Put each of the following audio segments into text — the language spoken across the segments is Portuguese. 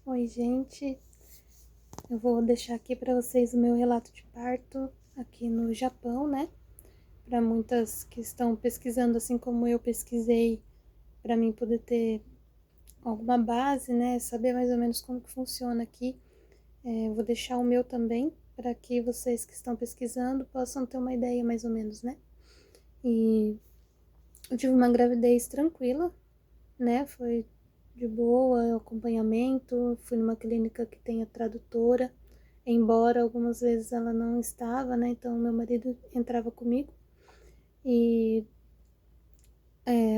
Oi, gente. Eu vou deixar aqui para vocês o meu relato de parto aqui no Japão, né? Para muitas que estão pesquisando assim como eu pesquisei, para mim poder ter alguma base, né? Saber mais ou menos como que funciona aqui. Vou deixar o meu também para que vocês que estão pesquisando possam ter uma ideia mais ou menos, né? E eu tive uma gravidez tranquila, né? Foi de boa, acompanhamento. Fui numa clínica que tem a tradutora, embora algumas vezes ela não estava, né? Então meu marido entrava comigo. E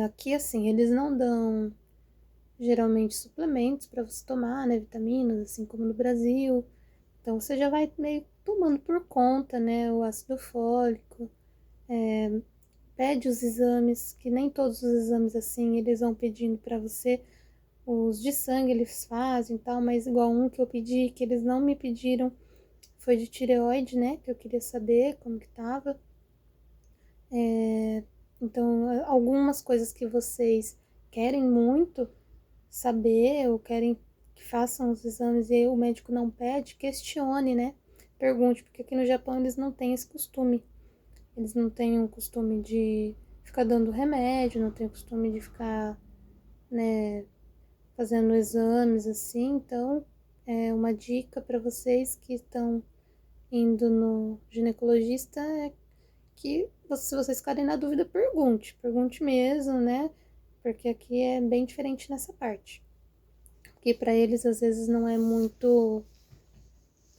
aqui, assim, eles não dão geralmente suplementos para você tomar, né? Vitaminas, assim como no Brasil. Então você já vai meio tomando por conta, né? O ácido fólico. Pede os exames, que nem todos os exames assim eles vão pedindo para você. Os de sangue eles fazem e tal, mas igual um que eu pedi, que eles não me pediram, foi de tireoide, né? Que eu queria saber como que tava. Então, algumas coisas que vocês querem muito saber ou querem que façam os exames e o médico não pede, questione, né? Pergunte, porque aqui no Japão eles não têm esse costume. Eles não têm o costume de ficar dando remédio, não têm o costume de ficar, né, fazendo exames assim. Então, é uma dica para vocês que estão indo no ginecologista é que se vocês ficarem na dúvida, pergunte mesmo, né? Porque aqui é bem diferente nessa parte. Porque para eles às vezes não é muito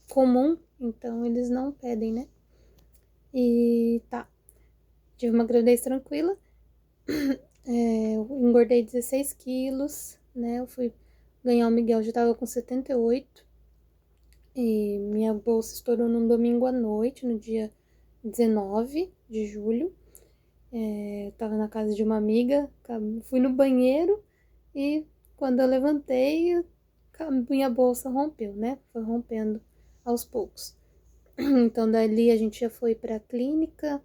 comum, então eles não pedem, né? E tá, tive uma gravidez tranquila, eu engordei 16 quilos, né? Eu fui ganhar o Miguel, já tava com 78. E minha bolsa estourou num domingo à noite, no dia 19 de julho. Eu tava na casa de uma amiga, fui no banheiro e quando eu levantei, a minha bolsa rompeu, né? Foi rompendo aos poucos. Então dali a gente já foi pra clínica,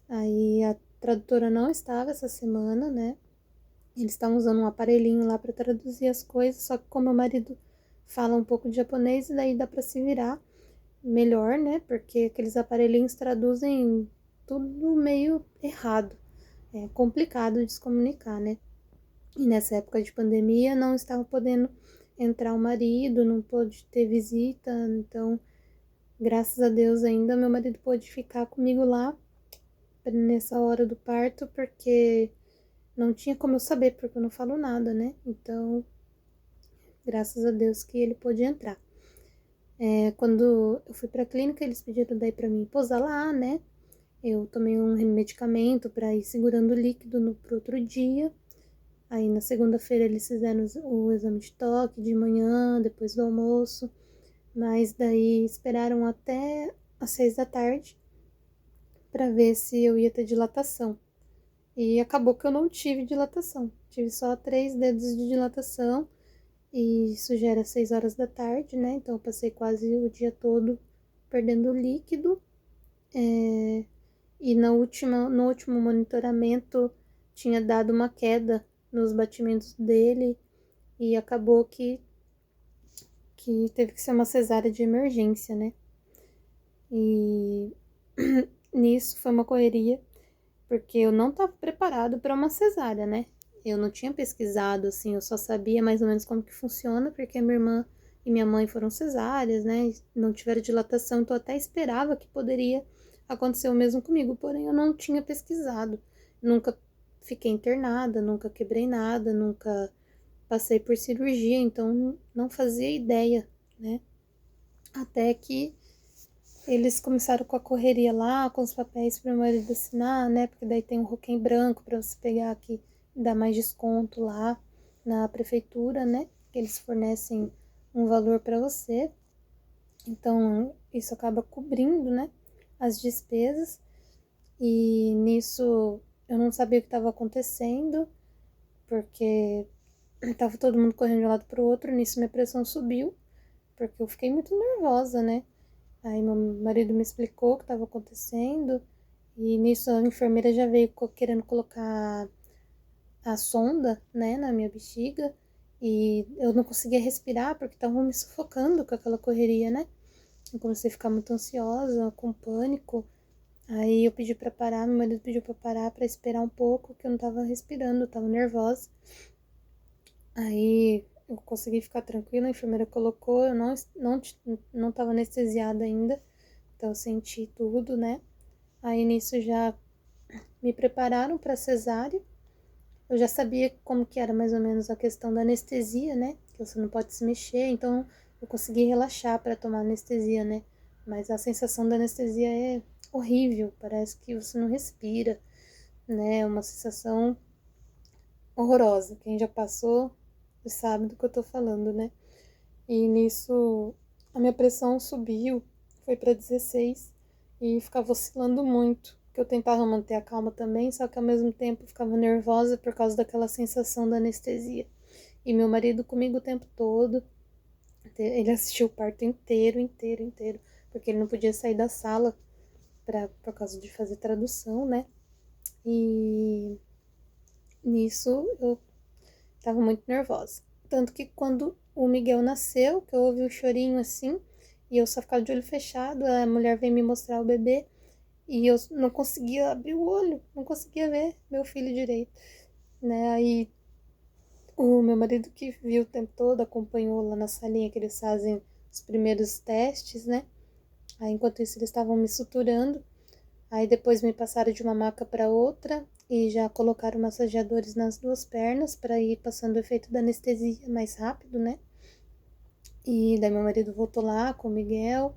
aí a tradutora não estava essa semana, né? Eles estavam usando um aparelhinho lá para traduzir as coisas, só que como meu marido fala um pouco de japonês, daí dá para se virar melhor, né? Porque aqueles aparelhinhos traduzem tudo meio errado. É complicado de se comunicar, né? E nessa época de pandemia não estava podendo entrar o marido, não pôde ter visita, então, graças a Deus ainda meu marido pôde ficar comigo lá nessa hora do parto, porque não tinha como eu saber, porque eu não falo nada, né? Então, graças a Deus que ele pôde entrar. Quando eu fui pra clínica, eles pediram daí pra mim posar lá, né? Eu tomei um medicamento para ir segurando o líquido pro outro dia. Aí na segunda-feira eles fizeram o exame de toque de manhã, depois do almoço. Mas daí esperaram até às 6 da tarde para ver se eu ia ter dilatação. E acabou que eu não tive dilatação. Tive só 3 dedos de dilatação. E isso já era 6 horas da tarde, né? Então eu passei quase o dia todo perdendo líquido. E no último monitoramento tinha dado uma queda nos batimentos dele e acabou que teve que ser uma cesárea de emergência, né? E nisso foi uma correria, porque eu não estava preparado para uma cesárea, né? Eu não tinha pesquisado, assim, eu só sabia mais ou menos como que funciona, porque minha irmã e minha mãe foram cesáreas, né? Não tiveram dilatação, então eu até esperava que poderia acontecer o mesmo comigo, porém eu não tinha pesquisado. Nunca fiquei internada, nunca quebrei nada, nunca passei por cirurgia, então não fazia ideia, né? Até que eles começaram com a correria lá, com os papéis para o marido assinar, né? Porque daí tem um roquém branco para você pegar aqui e dar mais desconto lá na prefeitura, né? Que eles fornecem um valor para você. Então, isso acaba cobrindo, né? As despesas. E nisso eu não sabia o que estava acontecendo, porque tava todo mundo correndo de um lado pro outro. Nisso minha pressão subiu, porque eu fiquei muito nervosa, né? Aí meu marido me explicou o que estava acontecendo e nisso a enfermeira já veio querendo colocar a sonda, né, na minha bexiga E eu não conseguia respirar porque estavam me sufocando com aquela correria, né? Eu comecei a ficar muito ansiosa, com pânico. Aí eu pedi pra parar, meu marido pediu pra parar, pra esperar um pouco, que eu não tava respirando, eu tava nervosa. Aí eu consegui ficar tranquila, a enfermeira colocou, eu não tava anestesiada ainda, então eu senti tudo, né? Aí nisso já me prepararam pra cesárea. Eu já sabia como que era mais ou menos a questão da anestesia, né? Que você não pode se mexer, então eu consegui relaxar para tomar anestesia, né? Mas a sensação da anestesia é horrível, parece que você não respira, né? É uma sensação horrorosa. Quem já passou sabe do que eu tô falando, né? E nisso a minha pressão subiu, foi para 16 e ficava oscilando muito. Que eu tentava manter a calma também, só que ao mesmo tempo eu ficava nervosa por causa daquela sensação da anestesia. E meu marido comigo o tempo todo, ele assistiu o parto inteiro, inteiro, inteiro, porque ele não podia sair da sala por causa de fazer tradução, né? E nisso eu tava muito nervosa. Tanto que quando o Miguel nasceu, que eu ouvi o chorinho assim, e eu só ficava de olho fechado, a mulher veio me mostrar o bebê e eu não conseguia abrir o olho, não conseguia ver meu filho direito, né? Aí o meu marido que viu o tempo todo, acompanhou lá na salinha que eles fazem os primeiros testes, né? Aí enquanto isso eles estavam me suturando. Aí depois me passaram de uma maca para outra e já colocaram massageadores nas duas pernas para ir passando o efeito da anestesia mais rápido, né? E daí meu marido voltou lá com o Miguel.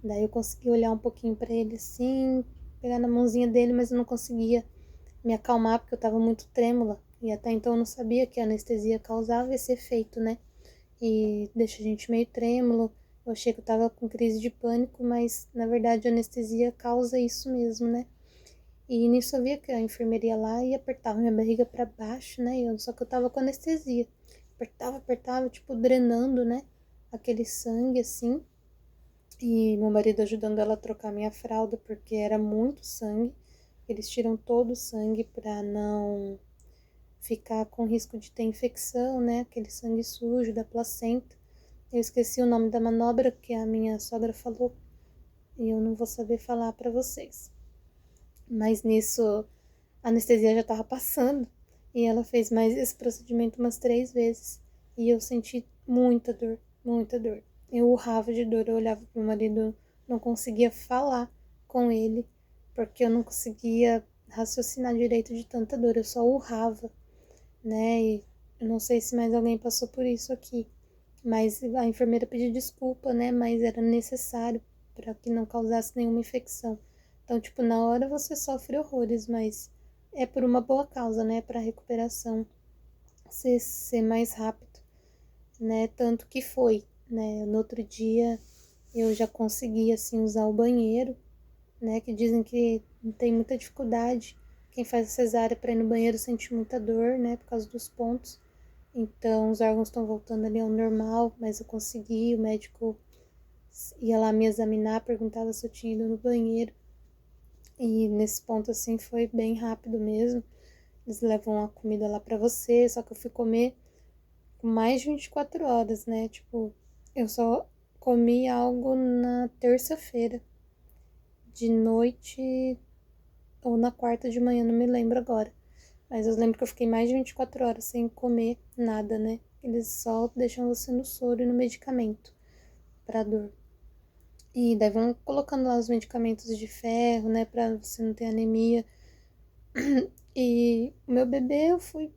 Daí eu consegui olhar um pouquinho para ele assim, pegar na mãozinha dele, mas eu não conseguia me acalmar porque eu tava muito trêmula. E até então eu não sabia que a anestesia causava esse efeito, né? E deixa a gente meio trêmulo. Eu achei que eu tava com crise de pânico, mas na verdade a anestesia causa isso mesmo, né? E nisso eu via que a enfermeira ia lá e apertava minha barriga para baixo, né? Só que eu tava com anestesia. Apertava, apertava, tipo, drenando, né? Aquele sangue assim. E meu marido ajudando ela a trocar minha fralda, porque era muito sangue. Eles tiram todo o sangue para não ficar com risco de ter infecção, né? Aquele sangue sujo da placenta. Eu esqueci o nome da manobra que a minha sogra falou e eu não vou saber falar para vocês. Mas nisso a anestesia já estava passando e ela fez mais esse procedimento umas 3 vezes e eu senti muita dor, muita dor. Eu urrava de dor, eu olhava pro meu marido, não conseguia falar com ele porque eu não conseguia raciocinar direito de tanta dor, eu só urrava, né? E eu não sei se mais alguém passou por isso aqui, mas a enfermeira pediu desculpa, né? Mas era necessário para que não causasse nenhuma infecção. Então, tipo, na hora você sofre horrores, mas é por uma boa causa, né? Para recuperação ser mais rápido, né? Tanto que foi, né? No outro dia eu já consegui, assim, usar o banheiro, né? Que dizem que tem muita dificuldade. Quem faz a cesárea para ir no banheiro sente muita dor, né? Por causa dos pontos. Então, os órgãos estão voltando ali ao normal, mas eu consegui. O médico ia lá me examinar, perguntava se eu tinha ido no banheiro. E nesse ponto, assim, foi bem rápido mesmo. Eles levam a comida lá pra você, só que eu fui comer com mais de 24 horas, né? Tipo, eu só comi algo na terça-feira, de noite ou na quarta de manhã, não me lembro agora. Mas eu lembro que eu fiquei mais de 24 horas sem comer nada, né? Eles só deixam você no soro e no medicamento pra dor. E daí vão colocando lá os medicamentos de ferro, né, pra você não ter anemia. E o meu bebê, eu fui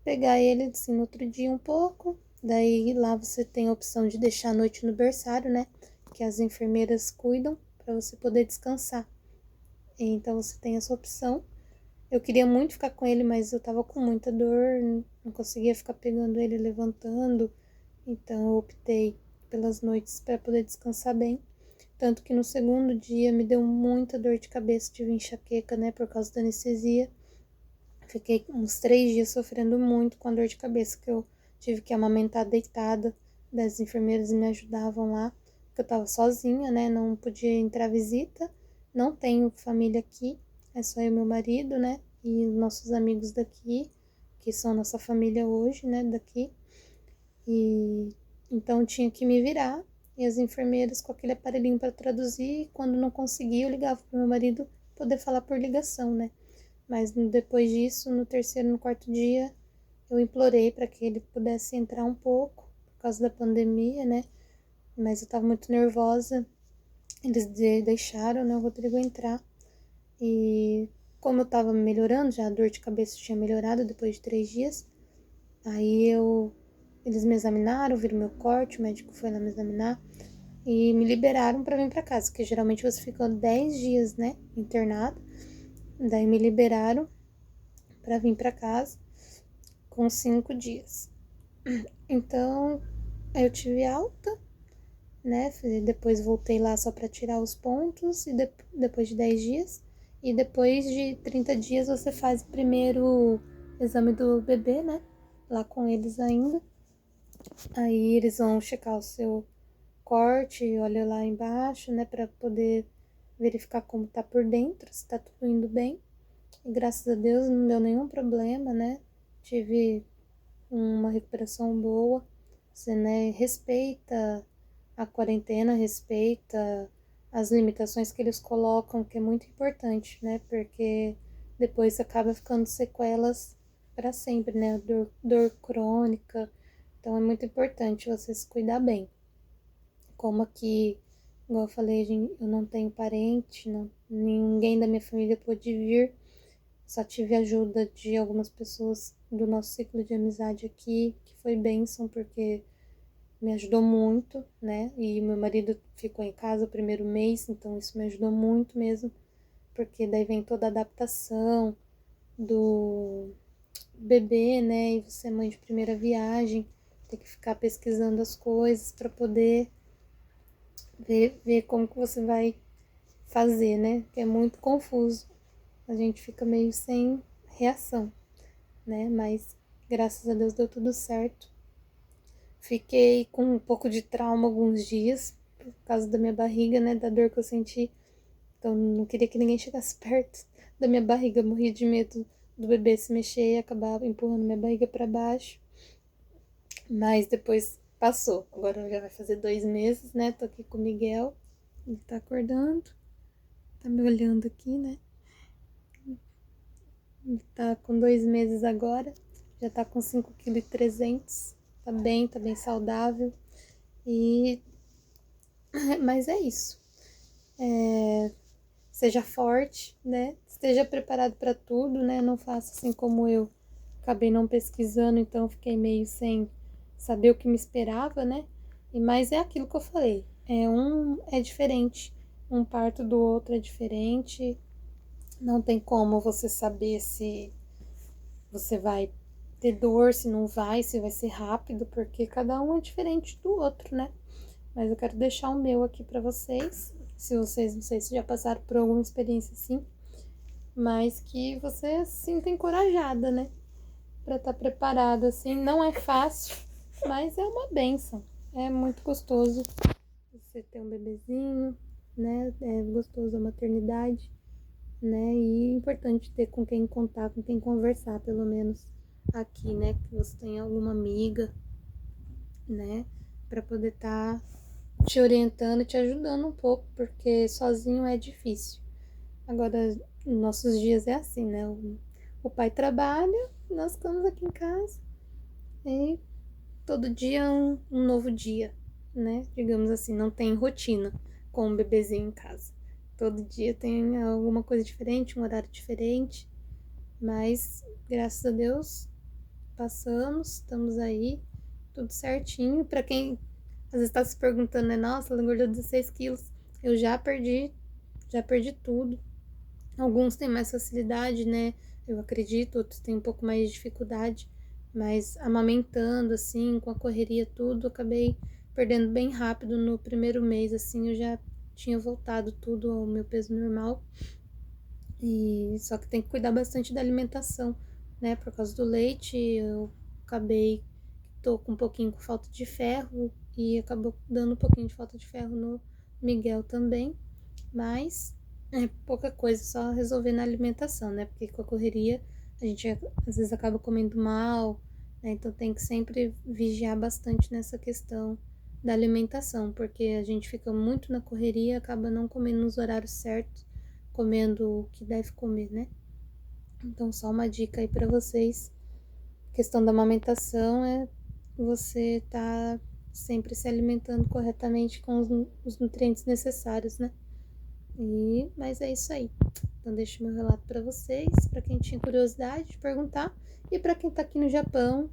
pegar ele assim no outro dia um pouco. Daí lá você tem a opção de deixar a noite no berçário, né? Que as enfermeiras cuidam pra você poder descansar. Então você tem essa opção. Eu queria muito ficar com ele, mas eu tava com muita dor, não conseguia ficar pegando ele, levantando. Então eu optei pelas noites para poder descansar bem. Tanto que no segundo dia me deu muita dor de cabeça, tive enxaqueca, né, por causa da anestesia. Fiquei uns 3 dias sofrendo muito com a dor de cabeça, que eu tive que amamentar deitada. Das enfermeiras me ajudavam lá, porque eu tava sozinha, né, não podia entrar visita. Não tenho família aqui, é só eu e meu marido, né, e nossos amigos daqui, que são nossa família hoje, né, daqui. E então tinha que me virar. E as enfermeiras com aquele aparelhinho para traduzir. E quando não conseguia, eu ligava pro meu marido poder falar por ligação, né? Mas depois disso, no terceiro, no quarto dia, eu implorei para que ele pudesse entrar um pouco, por causa da pandemia, né? Mas eu tava muito nervosa. Eles deixaram, né, o Rodrigo entrar. E como eu tava melhorando, já a dor de cabeça tinha melhorado depois de 3 dias, aí eles me examinaram, viram meu corte, o médico foi lá me examinar e me liberaram para vir para casa, porque geralmente você fica 10 dias, né, internado. Daí me liberaram para vir para casa com 5 dias. Então, eu tive alta, né? Depois voltei lá só para tirar os pontos, e depois de 10 dias. E depois de 30 dias você faz o primeiro exame do bebê, né? Lá com eles ainda. Aí eles vão checar o seu corte, olha lá embaixo, né? Para poder verificar como tá por dentro, se tá tudo indo bem. E graças a Deus não deu nenhum problema, né? Tive uma recuperação boa. Você, né, respeita a quarentena, respeita as limitações que eles colocam, que é muito importante, né? Porque depois acaba ficando sequelas para sempre, né? Dor crônica. Então é muito importante você se cuidar bem. Como aqui, igual eu falei, eu não tenho parente, não, ninguém da minha família pôde vir. Só tive ajuda de algumas pessoas do nosso ciclo de amizade aqui, que foi bênção, porque me ajudou muito, né? E meu marido ficou em casa o primeiro mês, então isso me ajudou muito mesmo, porque daí vem toda a adaptação do bebê, né? E você é mãe de primeira viagem, tem que ficar pesquisando as coisas para poder ver como que você vai fazer, né? Que é muito confuso. A gente fica meio sem reação, né? Mas graças a Deus deu tudo certo. Fiquei com um pouco de trauma alguns dias, por causa da minha barriga, né? Da dor que eu senti. Então não queria que ninguém chegasse perto da minha barriga. Eu morria de medo do bebê se mexer e acabar empurrando minha barriga para baixo. Mas depois passou. Agora já vai fazer 2 meses, né? Tô aqui com o Miguel. Ele tá acordando. Tá me olhando aqui, né? Ele tá com 2 meses agora. Já tá com 5,3 kg. Tá bem saudável. E mas é isso. Seja forte, né? Esteja preparado para tudo, né? Não faça assim como eu. Acabei não pesquisando, então fiquei meio sem saber o que me esperava, né? Mas é aquilo que eu falei. É diferente. Um parto do outro é diferente. Não tem como você saber se você vai ter dor, se não vai, se vai ser rápido, porque cada um é diferente do outro, né? Mas eu quero deixar o meu aqui para vocês. Se vocês, não sei se já passaram por alguma experiência assim, mas que você se sinta encorajada, né? Para estar preparada assim. Não é fácil, mas é uma benção. É muito gostoso você ter um bebezinho, né? É gostoso a maternidade, né? E é importante ter com quem contar, com quem conversar, pelo menos aqui, né? Que você tenha alguma amiga, né? Para poder estar te orientando, te ajudando um pouco, porque sozinho é difícil. Agora, nossos dias é assim, né? O pai trabalha, nós ficamos aqui em casa e todo dia é um novo dia, né? Digamos assim, não tem rotina com um bebezinho em casa. Todo dia tem alguma coisa diferente, um horário diferente, mas graças a Deus passamos, estamos aí, tudo certinho. Para quem às vezes está se perguntando, né? Nossa, ela engordou 16 quilos. Eu já perdi tudo. Alguns têm mais facilidade, né? Eu acredito, outros têm um pouco mais de dificuldade. Mas amamentando, assim, com a correria tudo, acabei perdendo bem rápido no primeiro mês, assim, eu já tinha voltado tudo ao meu peso normal. E só que tem que cuidar bastante da alimentação, né? Por causa do leite, eu acabei tô com um pouquinho com falta de ferro e acabou dando um pouquinho de falta de ferro no Miguel também, mas é pouca coisa, só resolver na alimentação, né? Porque com a correria a gente às vezes acaba comendo mal né? Então tem que sempre vigiar bastante nessa questão da alimentação, porque a gente fica muito na correria, acaba não comendo nos horários certos, comendo o que deve comer, né? Então só uma dica aí para vocês. A questão da amamentação é você tá sempre se alimentando corretamente com os nutrientes necessários, né? Mas é isso aí. Então deixo meu relato para vocês, para quem tinha curiosidade de perguntar e para quem tá aqui no Japão,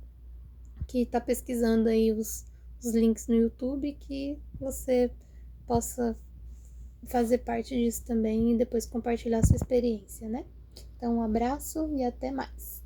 que tá pesquisando aí os links no YouTube, que você possa fazer parte disso também e depois compartilhar sua experiência, né? Então um abraço e até mais.